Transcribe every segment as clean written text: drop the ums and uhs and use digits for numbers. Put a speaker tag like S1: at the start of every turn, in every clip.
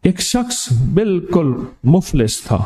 S1: ایک شخص بالکل مفلس تھا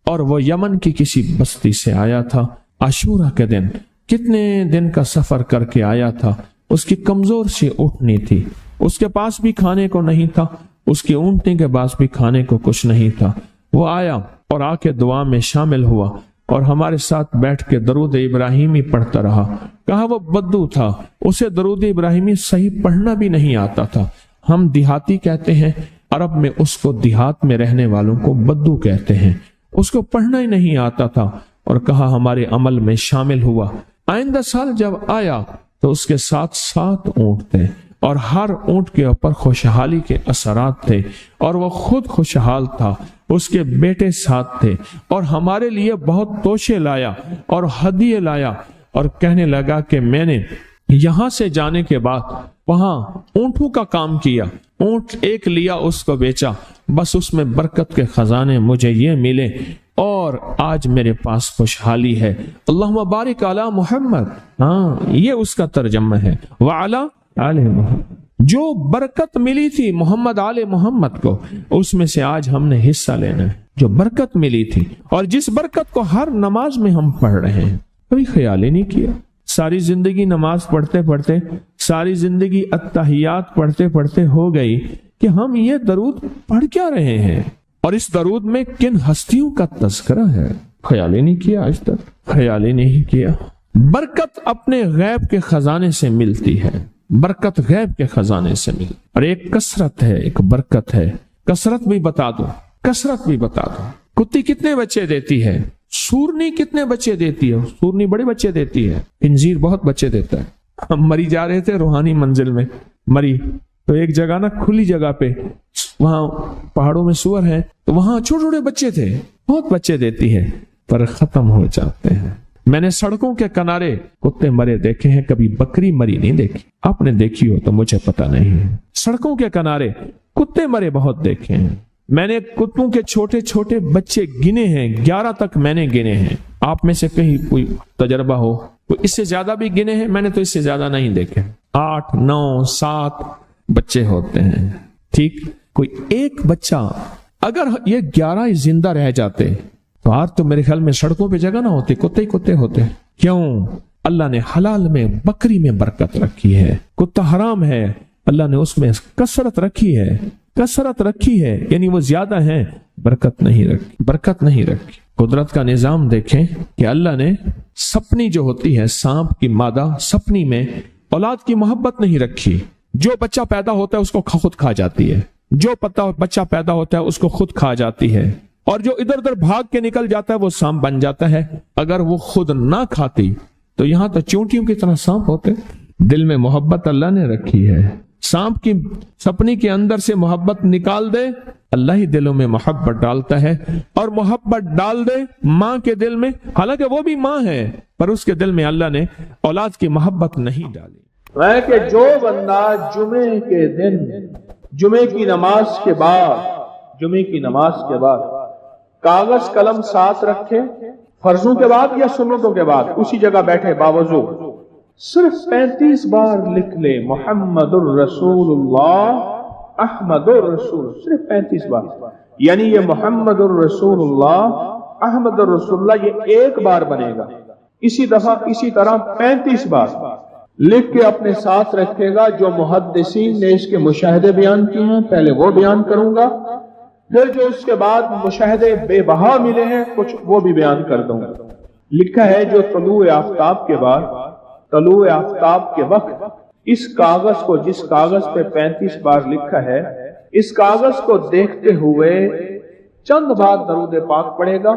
S1: اور وہ یمن کی کسی بستی سے آیا تھا. عاشورہ کے دن کتنے دن کا سفر کر کے آیا تھا. اس کی کمزور سی اونٹنی تھی, اس کے پاس بھی کھانے کو نہیں تھا, اس کی اونٹنی کے پاس بھی کھانے کو کچھ نہیں تھا. وہ آیا اور آ کے دعا میں شامل ہوا اور ہمارے ساتھ بیٹھ کے درود ابراہیمی پڑھتا رہا. کہا وہ بدو تھا, اسے درود ابراہیمی صحیح پڑھنا بھی نہیں آتا تھا. ہم دیہاتی کہتے ہیں, عرب میں اس کو دیہات میں رہنے والوں کو بدو کہتے ہیں. اس کو پڑھنا ہی نہیں آتا تھا اور کہا ہمارے عمل میں شامل ہوا. آئندہ سال جب آیا تو اس کے ساتھ 7 اونٹ تھے اور ہر اونٹ کے اوپر خوشحالی کے اثرات تھے اور وہ خود خوشحال تھا. اس کے بیٹے ساتھ تھے اور ہمارے لیے بہت توشے لایا اور ہدیے لایا اور کہنے لگا کہ میں نے یہاں سے جانے کے بعد وہاں اونٹوں کا کام کیا, اونٹ ایک لیا, اس کو بیچا, بس اس میں برکت کے خزانے مجھے یہ ملے اور آج میرے پاس خوشحالی ہے. اللہم بارک علی محمد. ہاں, یہ اس کا ترجمہ ہے. وعلی آل محمد. جو برکت ملی تھی محمد آل محمد کو, اس میں سے آج ہم نے حصہ لینا ہے. جو برکت ملی تھی اور جس برکت کو ہر نماز میں ہم پڑھ رہے ہیں, کبھی خیال ہی نہیں کیا. ساری زندگی نماز پڑھتے پڑھتے, ساری زندگی التحیات پڑھتے پڑھتے ہو گئی کہ ہم یہ درود پڑھ کیا رہے ہیں اور اس درود میں کن ہستیوں کا تذکرہ ہے. خیال ہی نہیں کیا, آج تک خیال ہی نہیں کیا. برکت اپنے غیب کے خزانے سے ملتی ہے, برکت غیب کے خزانے سے ملتی. اور ایک کثرت ہے, ایک برکت ہے. کثرت بھی بتا دو, کثرت بھی بتا دو. کتی کتنے بچے دیتی ہے؟ سورنی کتنے بچے دیتی ہے؟ سورنی بڑے بچے دیتی ہے. خنزیر بہت بچے دیتا ہے. ہم مری جا رہے تھے روحانی منزل میں, مری تو ایک جگہ نا کھلی جگہ پہ, وہاں پہاڑوں میں سور ہیں, تو وہاں چھوٹے چھوٹے بچے تھے. بہت بچے دیتی ہے پر ختم ہو جاتے ہیں. میں نے سڑکوں کے کنارے کتے مرے دیکھے ہیں, کبھی بکری مری نہیں دیکھی. آپ نے دیکھی ہو تو مجھے پتا نہیں ہے. سڑکوں کے کنارے کتے مرے بہت دیکھے ہیں. میں نے کتوں کے چھوٹے چھوٹے بچے گنے ہیں, 11 تک میں نے گنے ہیں. آپ میں سے کہیں کوئی تجربہ ہو, کوئی اس سے زیادہ بھی گنے ہیں؟ میں نے تو اس سے زیادہ نہیں دیکھے. 8 9 7 بچے ہوتے ہیں. ٹھیک, کوئی ایک بچہ, اگر یہ 11 زندہ رہ جاتے تو آج تو میرے خیال میں سڑکوں پہ جگہ نہ ہوتی, کتے ہی کتے ہوتے. کیوں؟ اللہ نے حلال میں بکری میں برکت رکھی ہے. کتا حرام ہے, اللہ نے اس میں کثرت رکھی ہے, کثرت رکھی ہے, یعنی وہ زیادہ ہیں, برکت نہیں رکھی, برکت نہیں رکھی. قدرت کا نظام دیکھیں کہ اللہ نے سپنی جو ہوتی ہے, سانپ کی مادہ سپنی میں اولاد کی محبت نہیں رکھی. جو بچہ پیدا ہوتا ہے اس کو خود کھا جاتی ہے, جو بچہ پیدا ہوتا ہے اس کو خود کھا جاتی ہے, اور جو ادھر ادھر بھاگ کے نکل جاتا ہے وہ سانپ بن جاتا ہے. اگر وہ خود نہ کھاتی تو یہاں تو چونٹیوں کی طرح سانپ ہوتے. دل میں محبت اللہ نے رکھی ہے. سانپ کی سپنی کے اندر سے محبت نکال دے, اللہ ہی دلوں میں محبت ڈالتا ہے. اور محبت ڈال دے ماں کے دل میں, حالانکہ وہ بھی ماں ہے, پر اس کے دل میں اللہ نے اولاد کی محبت نہیں ڈالی.
S2: میں کہ جو بندہ جمعے کے دن, جمعے کی نماز کے بعد کاغذ قلم ساتھ رکھے, فرضوں کے بعد یا سنتوں کے بعد, اسی جگہ بیٹھے باوضو, صرف 35 بار لکھ لے محمد الرسول اللہ احمد الرسول, صرف 35 بار. یعنی یہ محمد الرسول اللہ احمد الرسول اللہ یہ ایک بار بنے گا. اسی دفعہ اسی طرح 35 بار لکھ کے اپنے ساتھ رکھے گا. جو محدثین نے اس کے مشاہدے بیان کیے ہیں پہلے وہ بیان کروں گا, پھر جو اس کے بعد مشاہدے بے بہا ملے ہیں کچھ وہ بھی بیان کر دوں گا. لکھا ہے جو طلوع آفتاب کے بعد, طلوع آفتاب کے وقت اس کاغذ کو, جس کاغذ پہ 35 بار لکھا ہے, اس کاغذ کو دیکھتے ہوئے چند بار درود پاک پڑھے گا.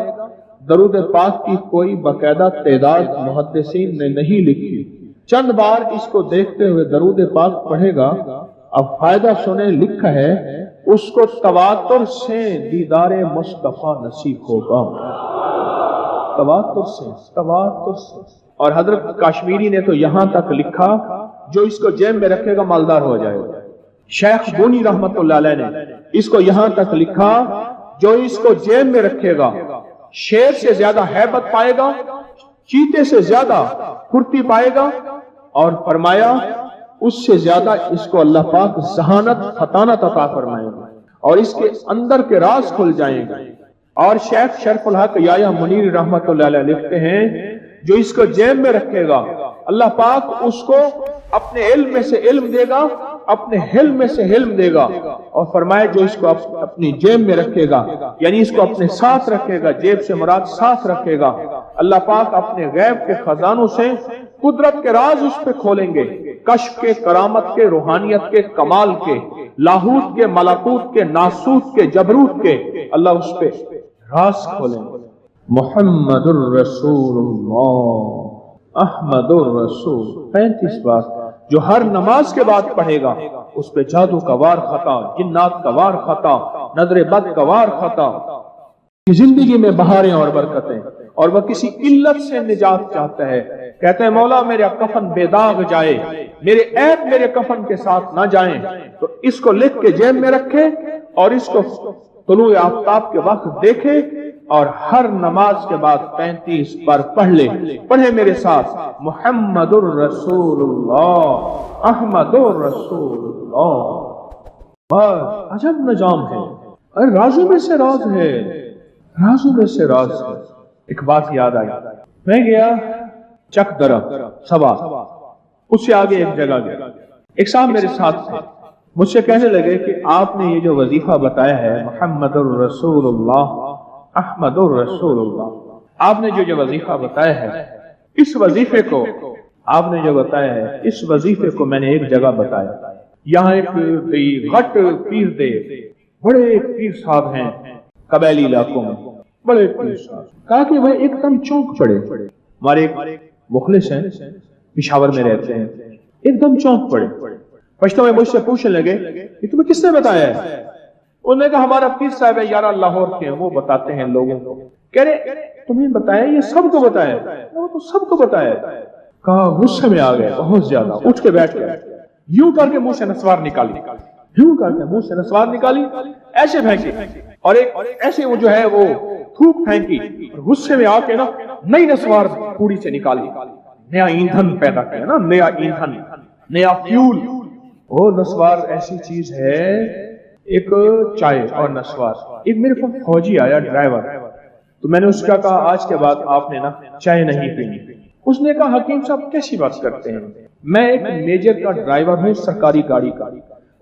S2: درود پاک کی کوئی باقاعدہ تعداد محدثین نے نہیں لکھی, چند بار اس کو دیکھتے ہوئے درود پاک پڑھے گا. اب فائدہ سنیں, لکھا ہے اس کو تواتر سے دیدار مصطفیٰ نصیب ہوگا. تواتر سے. اور حضرت کاشمیری نے تو یہاں تک لکھا جو اس کو جیب میں رکھے گا مالدار ہو جائے گا. شیخ بونی رحمت اللہ علیہ نے اس کو یہاں تک لکھا جو اس کو جیب میں رکھے گا شیر سے زیادہ ہیبت پائے گا, چیتے سے زیادہ پھرتی پائے گا, اور فرمایا اس سے زیادہ اس کو اللہ پاک ذہانت فطانت عطا فرمائے گا. اور اس کے اندر کے راز کھل جائیں گے۔ اور شیخ شرف الحق یحییٰ منیر رحمت اللہ علیہ لکھتے ہیں جو اس کو جیب میں رکھے گا اللہ پاک اس کو اپنے علم میں سے علم دے گا، اپنے حلم میں سے حلم دے گا، اور فرمائے جو اس کو اپنی جیب میں رکھے گا یعنی اس کو اپنے ساتھ رکھے گا، جیب سے مراد ساتھ رکھے گا، اللہ پاک اپنے غیب کے خزانوں سے قدرت کے راز اس پہ کھولیں گے، کشف کے، کرامت کے، روحانیت کے، کمال کے، لاہوت کے، ملکوت کے، ناسوت کے، جبروت کے، اللہ اس پہ راز کھولیں گے۔ محمد الرسول اللہ، احمد الرسول 35 بار جو ہر نماز کے بعد پڑھے گا اس پہ جادو کا وار خطا، جنات کا وار خطا، نظر بد کا وار خطا، زندگی میں بہاریں اور برکتیں، اور وہ کسی علت سے نجات چاہتا ہے، کہتے ہیں مولا میرا کفن بے داغ جائے، میرے عیب میرے کفن کے ساتھ نہ جائیں، تو اس کو لکھ کے جیب میں رکھے اور اس کو طلوع آفتاب کے وقت دیکھے اور ہر نماز کے بعد 35 بار پڑھ لے۔ پڑھے میرے ساتھ محمد الرسول اللہ، احمد الرسول اللہ۔ عجب نظام ہے، ارے رازوں میں سے راز ہے، رازوں میں سے راز ہے۔ ایک بات یاد آئی، میں گیا چک درہ سبا، اس سے آگے ایک جگہ گیا، ایک صاحب میرے ساتھ تھے، مجھ سے کہنے لگے کہ آپ نے یہ جو وظیفہ بتایا ہے محمد الرسول اللہ، احمد الرسول اللہ، آپ نے جو وظیفہ بتایا ہے، اس وظیفے کو آپ نے جو بتایا ہے، اس وظیفے کو میں نے ایک جگہ بتایا، یہاں ایک غٹ پیر دے، بڑے پیر صاحب ہیں قبائلی علاقوں میں، بڑے پیر صاحب، کہا کہ وہ ایک دم چونک پڑے، ہمارے ایک مخلص ہیں پشاور میں رہتے ہیں، ایک دم چونک پڑے، پشتوں میں مجھ سے پوچھنے لگے کہ تمہیں کس نے بتایا ہے؟ انہوں نے کہا ہمارا پیر صاحب ہے یار لاہور کے ہیں، وہ بتاتے ہیں لوگوں کو۔ کہہ رہے تمہیں بتایا؟ یہ سب کو بتایا؟ وہ تو سب کو بتایا۔ کہا غصے میں آ گئے بہت زیادہ، اٹھ کے بیٹھ گئے، یوں کر کے منہ سے نسوار نکالی، یوں کر کے منہ سے نسوار نکالی، ایسے پھینکی، اور ایک ایسے وہ جو ہے وہ تھوک پھینکی، غصے میں آ کے نا نئی نسوار پوڑی سے نکالی، نیا ایندھن پیدا کیا نا، نیا ایندھن، نیا فیول۔ وہ نسوار ایسی چیز ہے، ایک چائے اور نسوار۔ ایک میرے پاس فوجی آیا ڈرائیور، تو میں نے اس کا کہا آج کے بعد آپ نے نا چائے نہیں پینی۔ اس نے کہا حکیم صاحب کیسی بات کرتے ہیں، میں ایک میجر کا ڈرائیور ہوں سرکاری گاڑی کا۔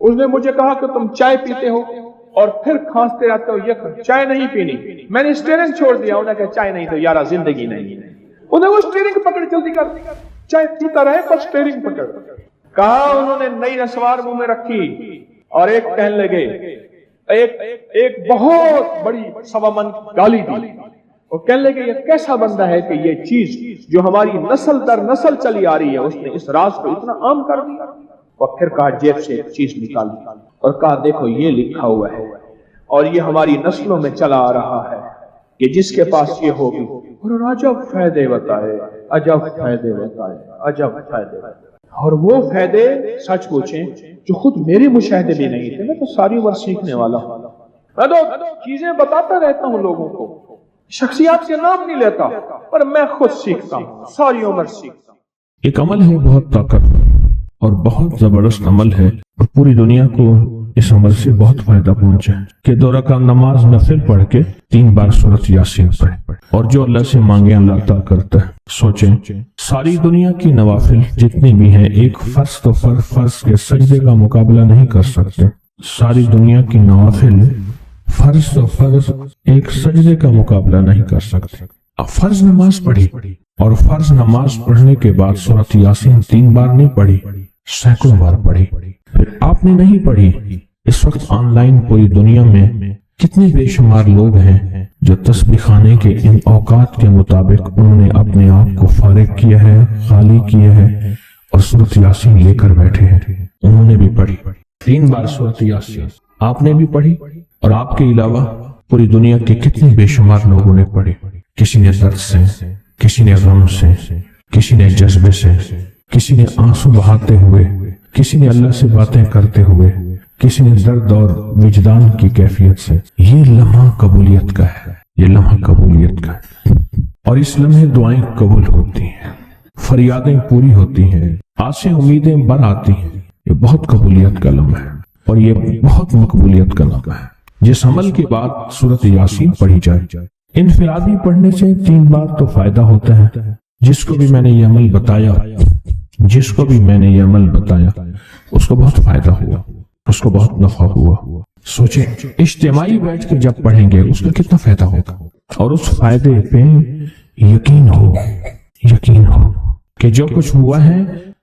S2: اس نے مجھے کہا کہ تم چائے پیتے ہو اور پھر کھانستے رہتے ہو، یہ چائے نہیں پینی۔ میں نے اسٹیئرنگ چھوڑ دیا، انہوں نے کہا چائے نہیں تو یارا زندگی نہیں ہے۔ انہیں وہ اسٹیئرنگ پکڑ جلدی کر، چائے پیتا رہے پر اسٹیئرنگ پکڑ۔ کہا انہوں نے نئی نسوار منہ میں رکھی اور ایک کہنے لگے، ایک بہت بڑی سوا من گالی دی، اور کہنے لگے یہ کیسا بندہ ہے کہ یہ چیز جو ہماری نسل در نسل چلی آ رہی ہے اس نے اس راز کو اتنا عام کر دیا۔ اور پھر کہا جیب سے ایک چیز نکالی اور کہا دیکھو یہ لکھا ہوا ہے اور یہ ہماری نسلوں میں چلا آ رہا ہے کہ جس کے پاس یہ ہوگی، اور عجب فائدے بتائے، عجب فائدے بتائے، عجب فائدے بتائے۔ اور وہ فائدے سچ پوچھیں جو خود میرے مشاہدے بھی نہیں تھے، میں تو ساری عمر سیکھنے والا ہوں، میں تو چیزیں بتاتا رہتا ہوں لوگوں کو، شخصیات کے نام نہیں لیتا، پر میں خود سیکھتا ہوں، ساری عمر سیکھتا ہوں۔
S1: ایک عمل ہے بہت طاقتور اور بہت زبردست عمل ہے، اور پوری دنیا کو اس عمل سے بہت فائدہ پہنچا ہے کہ 2 رکعت نماز نفل پڑھ کے 3 بار سورۃ یاسین پڑھے، اور جو اللہ سے مانگے اللہ عطا کرتا ہے۔ سوچیں ساری دنیا کی نوافل جتنی بھی ہیں ایک فرض تو فرض کے سجدے کا مقابلہ نہیں کر سکتے۔ ساری دنیا کی نوافل فرض تو فرض ایک سجدے کا مقابلہ نہیں کر سکتے۔ اب فرض نماز پڑھی اور فرض نماز پڑھنے کے بعد سورۃ یاسین 3 بار نہیں پڑھی، سینکڑوں بار پڑھی۔ پھر آپ نے نہیں پڑھی، اس وقت آن لائن پوری دنیا میں کتنے بے شمار لوگ ہیں جو تسبیح خانے کے ان اوقات کے مطابق انہوں نے اپنے آپ کو فارغ کیا ہے، خالی کیا ہے، اور سورۃ یاسین لے کر بیٹھے ہیں۔ انہوں نے بھی پڑھی 3 بار سورۃ یاسین، آپ نے بھی پڑھی، اور آپ کے علاوہ پوری دنیا کے کتنے بے شمار لوگوں نے پڑھی۔ کسی نے درد سے، کسی نے غم سے، کسی نے جذبے سے، کسی نے آنسو بہاتے ہوئے، کسی نے اللہ سے باتیں کرتے ہوئے، کسی نے درد اور وجدان کی کیفیت سے۔ یہ لمحہ قبولیت کا ہے، یہ لمحہ قبولیت کا ہے، اور اس لمحے دعائیں قبول ہوتی ہیں، فریادیں پوری ہوتی ہیں، آسیں امیدیں بر آتی ہیں۔ یہ بہت قبولیت کا لمحہ ہے۔ اور یہ بہت مقبولیت کا نام ہے۔ جس عمل کے بعد سورۃ یاسین پڑھی جائے، انفرادی پڑھنے سے 3 بار تو فائدہ ہوتا ہے۔ جس کو بھی میں نے یہ عمل بتایا اس کو بہت فائدہ ہوا، اس کو بہت نفع ہوا۔ سوچیں اجتماعی بیٹھ کے جب پڑھیں گے اس کا کتنا فائدہ ہوگا، اور اس فائدے پہ یقین ہو کہ جو کچھ ہوا ہے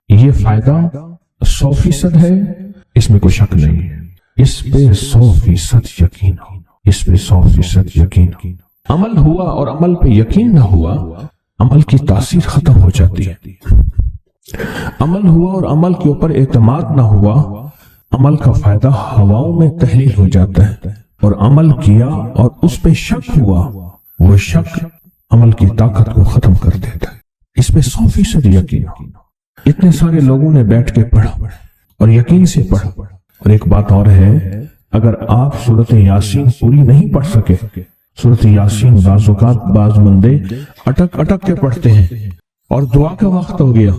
S1: یہ فائدہ 100% ہے، اس میں کوئی شک نہیں ہے، اس پہ 100% یقین ہو۔ عمل ہوا اور عمل پہ یقین نہ ہوا، عمل کی تاثیر ختم ہو جاتی ہے۔ عمل ہوا اور عمل کے اوپر اعتماد نہ ہوا، عمل کا فائدہ ہواؤں میں تحلیل ہو جاتا ہے، اور عمل کیا اور اس پہ شک ہوا، وہ شک عمل کی طاقت کو ختم کر دیتا ہے۔ اس پہ 100% یقین ہو۔ اتنے سارے لوگوں نے بیٹھ کے پڑھا اور یقین سے پڑھا۔ اور ایک بات اور ہے، اگر آپ سورۃ یاسین پوری نہیں پڑھ سکے، سورۃ یاسین بعض اوقات بعض بندے اٹک کے پڑھتے ہیں اور دعا کا وقت ہو گیا،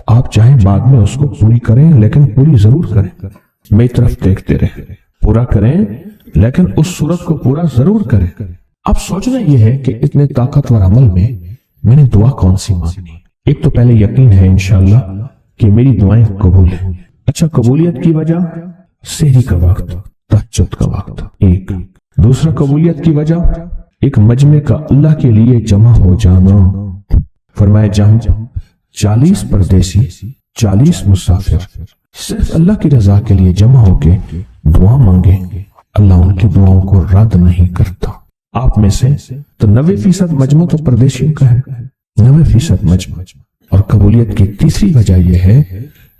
S1: آپ چاہیں بعد میں اس کو پوری کریں لیکن پوری ضرور کریں، میری طرف دیکھتے رہیں، پورا کریں لیکن اس سورت کو پورا ضرور کریں۔ اب سوچنا یہ ہے کہ اتنے طاقتور عمل میں نے دعا کون سی مانگنی؟ ایک تو پہلے یقین ہے انشاءاللہ کہ میری دعائیں قبول ہیں۔ اچھا، قبولیت کی وجہ سحری کا وقت، تہجد کا وقت، ایک دوسرا قبولیت کی وجہ ایک مجمع کا اللہ کے لیے جمع ہو جانا۔ فرمایا جہاں 40 پردیسی 40 مسافر صرف اللہ کی رضا کے لیے جمع ہو کے دعا مانگیں، اللہ ان کی دعاؤں کو رد نہیں کرتا۔ آپ میں سے تو 90% مجمع تو پردیسیوں کا ہے، 90% مجمع۔ اور قبولیت کی تیسری وجہ یہ ہے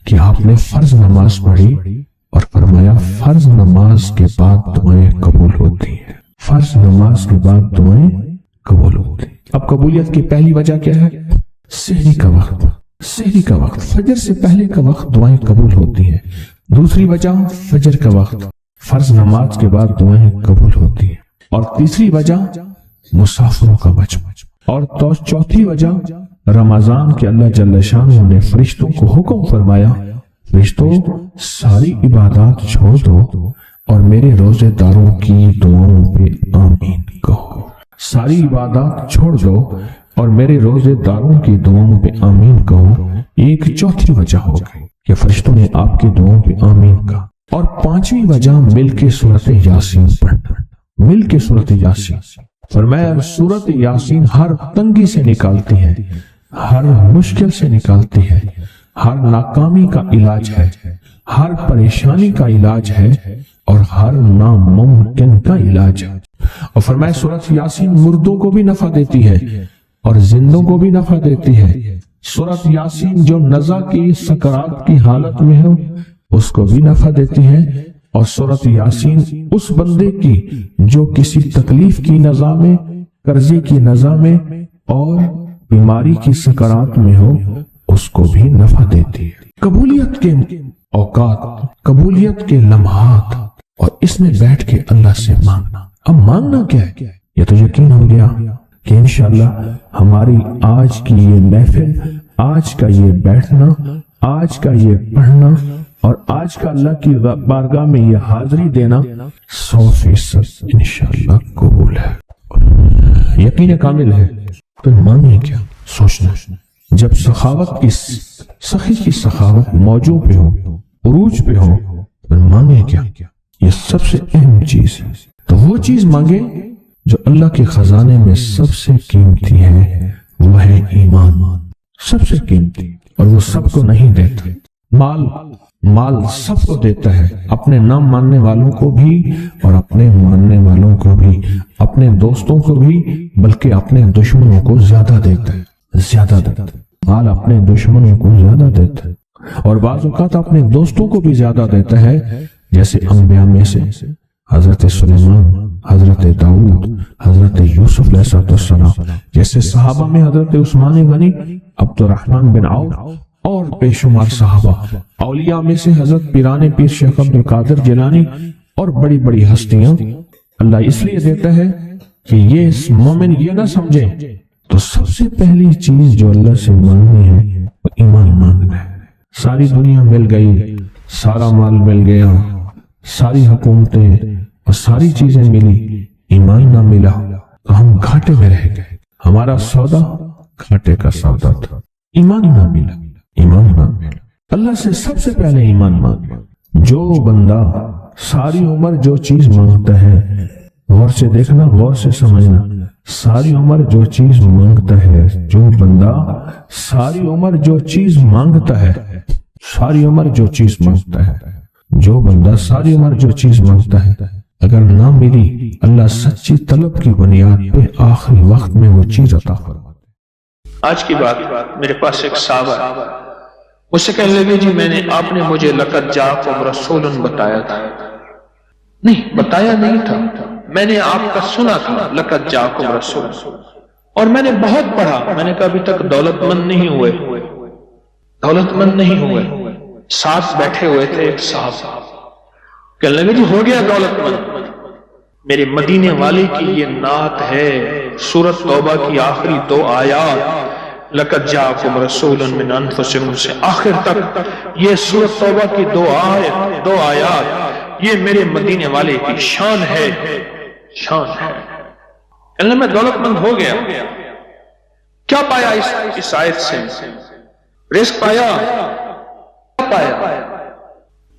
S1: کہ آپ نے فرض نماز پڑھی اور فرمایا فرض نماز کے بعد دعائیں قبول ہوتی ہیں، فرض نماز کے بعد دعائیں قبول ہوتی ہیں۔ اب قبولیت کی پہلی وجہ کیا ہے؟ سحری کا وقت، فجر سے پہلے کا وقت دعائیں قبول ہوتی ہیں۔ دوسری وجہ فجر کا وقت، فرض نماز کے بعد دعائیں قبول ہوتی ہیں۔ اور تیسری وجہ مسافروں کا مجمع، اور چوتھی وجہ رمضان کے اللہ جل شانہ نے فرشتوں کو حکم فرمایا، فرشتوں ساری عبادات چھوڑ دو اور میرے روزے داروں کی دعاؤں پہ آمین کہو۔ ساری عبادات چھوڑ دو اور میرے روزے داروں کی دعاؤں پہ آمین کہو۔ ایک چوتھی وجہ ہو گئی کہ فرشتوں نے آپ کی دعاؤں پہ آمین کہا۔ اور پانچویں وجہ مل کے سورۃ یاسین پڑھنا، مل کے سورۃ یاسین۔ فرمایا سورۃ یاسین ہر تنگی سے نکالتی ہے، ہر مشکل سے نکالتی ہے، ہر ناکامی کا علاج ہے، ہر پریشانی کا علاج ہے، اور ہر ناممکن کا علاج ہے۔ اور فرمایا سورۃ یاسین مردوں کو بھی نفع دیتی ہے اور زندوں کو بھی نفع دیتی ہے۔ سورۃ یاسین جو نزع کی سکرات کی حالت میں ہو اس کو بھی نفع دیتی ہے، اور سورۃ یاسین اس بندے کی جو کسی تکلیف کی نزع میں، قرضے کی نزع میں اور بیماری کی سکرات میں ہو اس کو بھی نفع دیتی ہے۔ قبولیت کے اوقات، قبولیت کے لمحات، اور اس میں بیٹھ کے اللہ سے مانگنا۔ اب مانگنا کیا ہے؟ یہ تو یقین ہو گیا کہ انشاءاللہ ہماری آج کی یہ محفل، آج کا یہ بیٹھنا، آج کا یہ پڑھنا اور آج کا اللہ کی بارگاہ میں یہ حاضری دینا 100% انشاءاللہ قبول ہے، یقین کامل ہے۔ تو مانگیں کیا؟ سوچنا۔ جب سخاوت کی سخی کی سخاوت موجوں پہ ہو، عروج پہ ہو، تو مانگیں کیا؟ یہ سب سے اہم چیز ہے۔ تو وہ چیز مانگیں جو اللہ کے خزانے میں سب سے قیمتی ہے، وہ ہے ایمان، سب سے قیمتی، اور وہ سب کو نہیں دیتا۔ مال سب کو دیتا ہے، اپنے نہ ماننے والوں کو بھی اور اپنے ماننے والوں کو بھی، اپنے دوستوں کو بھی، بلکہ اپنے دشمنوں کو زیادہ دیتا ہے، زیادہ دیتا ہے۔ مال اپنے دشمنوں کو زیادہ دیتا ہے، اور بعض اوقات اپنے دوستوں کو بھی زیادہ دیتا ہے، جیسے انبیاء میں سے حضرت سلیمان، حضرت داؤد، حضرت یوسف علیہ السلام، جیسے صحابہ میں حضرت عثمان غنی، عبد الرحمن بن عوف اور بے شمار صحابہ، اولیاء میں سے حضرت پیران پیر شیخ عبد القادر جیلانی اور بڑی بڑی ہستیاں۔ اللہ اس لیے دیتا ہے کہ یہ مومن یہ نہ سمجھے، تو سب سے پہلی چیز جو اللہ سے مانگنی ہے وہ ایمان مانگنا ہے۔ ساری دنیا مل گئی، سارا مال مل گیا، ساری حکومتیں اور ساری چیزیں ملی، ایمان نہ ملا تو ہم گھاٹے میں رہ گئے. ہمارا سودا گھاٹے کا سودا تھا. ایمان نہ ملا، ایمان نہ ملا. اللہ سے سب سے پہلے ایمان مانگ. جو بندہ ساری عمر جو چیز مانگتا ہے، غور سے دیکھنا، غور سے سمجھنا، ساری عمر جو چیز مانگتا ہے، جو بندہ ساری عمر جو چیز مانگتا ہے، ساری عمر جو چیز مانگتا ہے، جو بندہ ساری عمر جو چیز مانگتا ہے، اگر نہ ملی، اللہ سچی طلب کی بنیاد پہ آخری وقت میں وہ چیز عطا فرماتا ہے.
S2: آج کی بات، میرے پاس ایک صحابہ مجھ سے کہنے لگے جی آپ نے مجھے لقد جاءکم رسول بتایا تھا. نہیں، بتایا نہیں تھا، میں نے آپ کا سنا تھا لقد جاءکم رسول، اور میں نے بہت پڑھا. میں نے کہا ابھی تک دولت مند نہیں ہوئے، دولت مند نہیں ہوئے. ساتھ بیٹھے ہوئے تھے ایک صاحب، کہنے لگے جی ہو گیا دولت مند. میرے مدینے والے کی یہ نعت ہے، سورۃ توبہ کی آخری 2 آیات، لقد جاءکم رسول من انفسکم سے آخر تک یہ سورۃ توبہ کی 2 آیات، یہ میرے مدینے والے کی شان ہے، شان ہے. کہنے میں دولت مند ہو گیا. کیا پایا اس آیت سے؟ رزق پایا؟ کیا پایا؟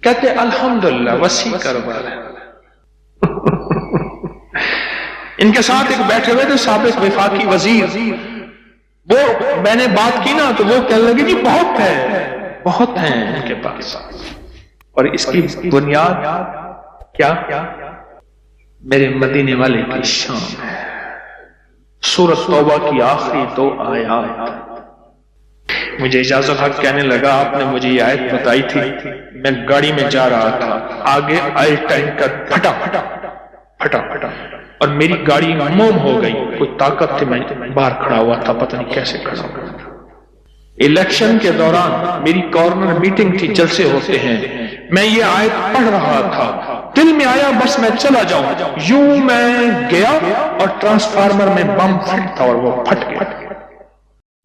S2: کہتے الحمدللہ وسیع کاروبار ہے. ان کے ساتھ ایک بیٹھے ہوئے تھے سابق وفاقی وزیر، وہ میں نے بات کی نا تو وہ کہنے لگے جی بہت ہے، بہت ہیں ان کے پاس. اور اس کی بنیاد کیا؟ میرے مدینے والے کی شان ہے. سورۃ توبہ کی آخری 2 آیات. مجھے اجازت حق کہنے لگا آپ نے مجھے یہ آیت بتائی تھی، میں گاڑی میں جا رہا تھا، آگے آئل ٹینکر پھٹا اور میری گاڑی موم ہو گئی. کوئی طاقت تھی، میں باہر کھڑا ہوا تھا، پتہ نہیں کیسے کھڑا ہوا تھا. الیکشن کے دوران میری کارنر میٹنگ تھی، جلسے ہوتے ہیں، میں یہ آیت پڑھ رہا تھا، دل میں آیا بس میں چلا جاؤں. یوں میں گیا اور ٹرانسفارمر میں بم پھٹ تھا اور وہ پھٹ گیا.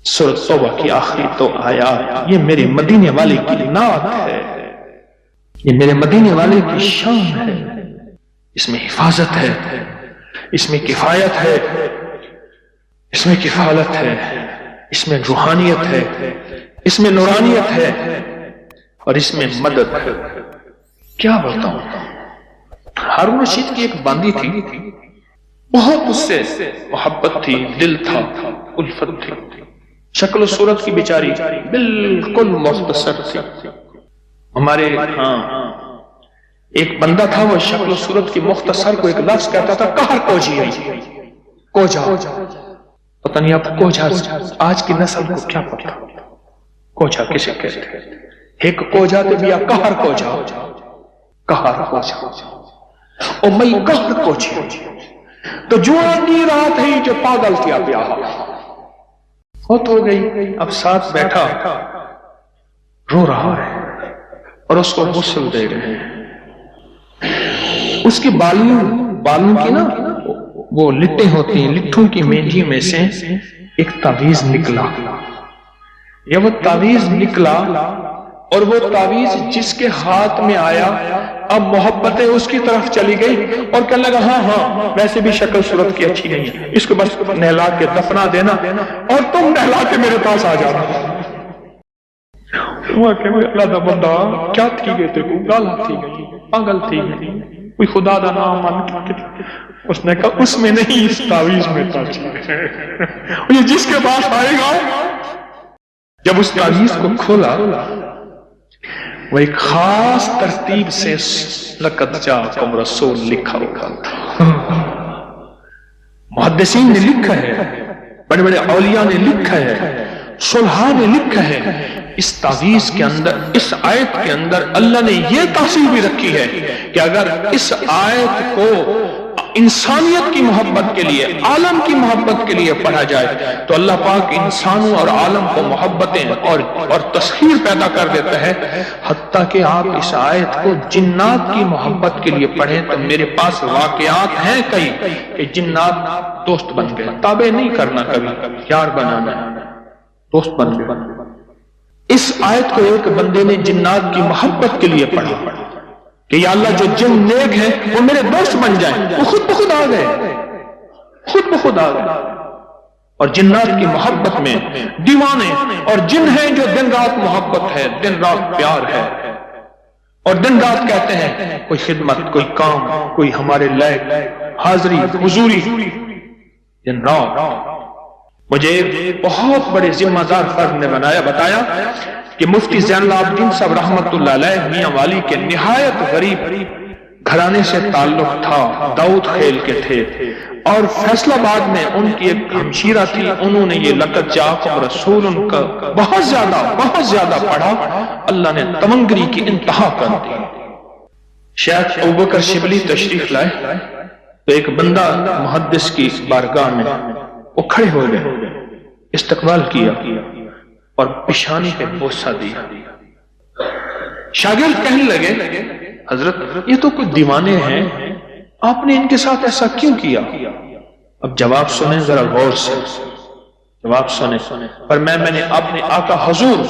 S2: سورۃ توبہ کی آخری 2 آیات، یہ میرے مدینے والے کی نعت ہے، یہ میرے مدینے والے کی شان ہے. اس میں حفاظت ہے، اس میں کفایت ہے، اس میں کفالت ہے، اس میں روحانیت ہے، اس میں نورانیت ہے، اور اس میں مدد ہے. کیا بتاؤں؟ ہارون رشید کی ایک باندی تھی، بہت اس سے محبت تھی، دل تھا، الفت تھی. شکل و صورت کی بیچاری بالکل مختصر تھی. ہمارے ایک بندہ تھا، وہ شکل و صورت کی مختصر کو ایک لفظ کہتا تھا، کہر کوجی ہے، کوجا. پتہ نہیں آپ کوجا آج کی نسل کو کیا پتا کوجا کسے کہتے ہیں. ایک کوجا تے بیا کہر کوجا، کہر کوجا او مئی کہر کوجی. تو جو آنی رات ہے جو پاگل کیا بیاہ فوت ہو گئی. اب ساتھ بیٹھا رو رہا ہے اور اس کو غسل دے رہے ہیں. اس کے بالوں کی نا وہ لٹیں ہوتی ہیں، لٹھوں کی مینجی میں سے ایک تعویذ نکلا. یا وہ تعویذ نکلا اور وہ تعویذ جس کے ہاتھ میں آیا اب محبتیں اس کی طرف چلی گئی اور کہنے لگا ہاں ویسے بھی شکل صورت کی اچھی نہیں ہے، اس کو بس نہلا کے دفنا دینا اور تم نہلا کے میرے پاس آ جانا. وہ کہ اللہ دا بندہ کیا تھی گئے تھے، گالا تھی گئی، پاگل تھی گئی، کوئی خدا دا نام مان کے. اس نے کہا اس میں نہیں، اس تعویذ میں تھا. یہ جس کے پاس آئے گا، جب اس تعویذ کو کھولا وہ ایک خاص ترتیب سے لقد جاءکم رسول لکھا ہوا تھا. محدثین نے لکھا ہے، بڑے بڑے اولیاء نے لکھا ہے، صلحاء نے لکھا ہے. اس تعویذ کے اندر، اس آیت کے اندر اللہ نے یہ تاثیر بھی رکھی ہے کہ اگر اس آیت کو انسانیت کی محبت کے لیے، عالم کی محبت کے لیے پڑھا جائے تو اللہ پاک انسانوں اور عالم کو محبتیں اور تسخیر پیدا کر دیتا ہے. حتیٰ کہ آپ اس آیت کو جنات کی محبت کے لیے پڑھیں تو میرے پاس واقعات ہیں کئی کہ جنات دوست بن گئے. تابع نہیں کرنا، کبھی یار بنانا، دوست بن گئے. اس آیت کو ایک بندے نے جنات کی محبت کے لیے پڑھا کہ یا اللہ جو جن نیک ہیں وہ میرے دوست بن جائیں، وہ خود بخود آ گئے، خود بخود آ گئے۔ اور جنات کی محبت میں دیوانے اور جن ہیں جو دن رات محبت ہے، دن رات پیار ہے، اور دن رات کہتے ہیں کوئی خدمت، کوئی کام، کوئی ہمارے لائق حاضری حضوری، دن رات۔ مجھے ایک بہت بڑے ذمہ دار فرد نے بتایا کہ مفتی زین العابدین صاحب رحمت اللہ علیہ میاں والی کے نہایت غریب گھرانے سے تعلق تھا، داؤد خیل کے تھے، اور فیصل آباد میں ان کی ایک ہمشیرہ تھی، انہوں نے یہ لقد جاءکم رسول ان کا بہت زیادہ پڑھا، اللہ نے تمنگری کی انتہا کر دی۔ شیخ ابوبکر شبلی تشریف لائے تو ایک بندہ محدث کی بارگاہ میں وہ کھڑے ہو گئے، استقبال کیا اور پیشانی پہ بوسہ دیا۔ شاگرد کہنے لگے حضرت یہ تو کوئی دیوانے ہیں، آپ نے ان کے ساتھ ایسا کیوں کیا؟ اب جواب سنیں ذرا غور سے، جواب سنیں۔ پر میں نے اپنے آقا حضور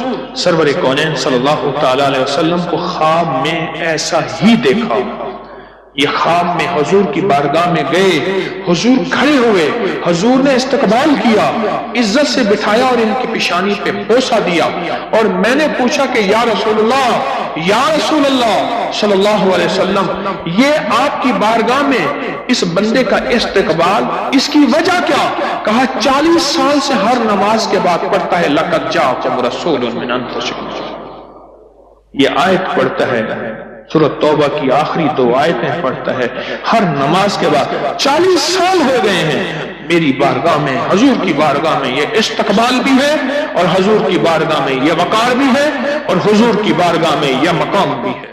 S2: سرور کونین صلی اللہ تعالی علیہ وسلم کو خواب میں ایسا ہی دیکھا۔ یہ خواب میں حضور کی بارگاہ میں گئے، حضور کھڑے ہوئے، حضور نے استقبال کیا، عزت سے بٹھایا اور ان کی پیشانی پہ بوسہ دیا، اور میں نے پوچھا کہ یا رسول اللہ صلی اللہ علیہ وسلم، یہ آپ کی بارگاہ میں اس بندے کا استقبال، اس کی وجہ کیا؟ کہا 40 سال سے ہر نماز کے بعد پڑھتا ہے لقد جاءکم رسول من انفسکم، یہ آیت پڑھتا ہے، سورۃ توبہ کی آخری 2 آیتیں پڑھتا ہے ہر نماز کے بعد۔ 40 سال ہو گئے ہیں میری بارگاہ میں، حضور کی بارگاہ میں یہ استقبال بھی ہے، اور حضور کی بارگاہ میں یہ وقار بھی ہے، اور حضور کی بارگاہ میں یہ مقام بھی ہے۔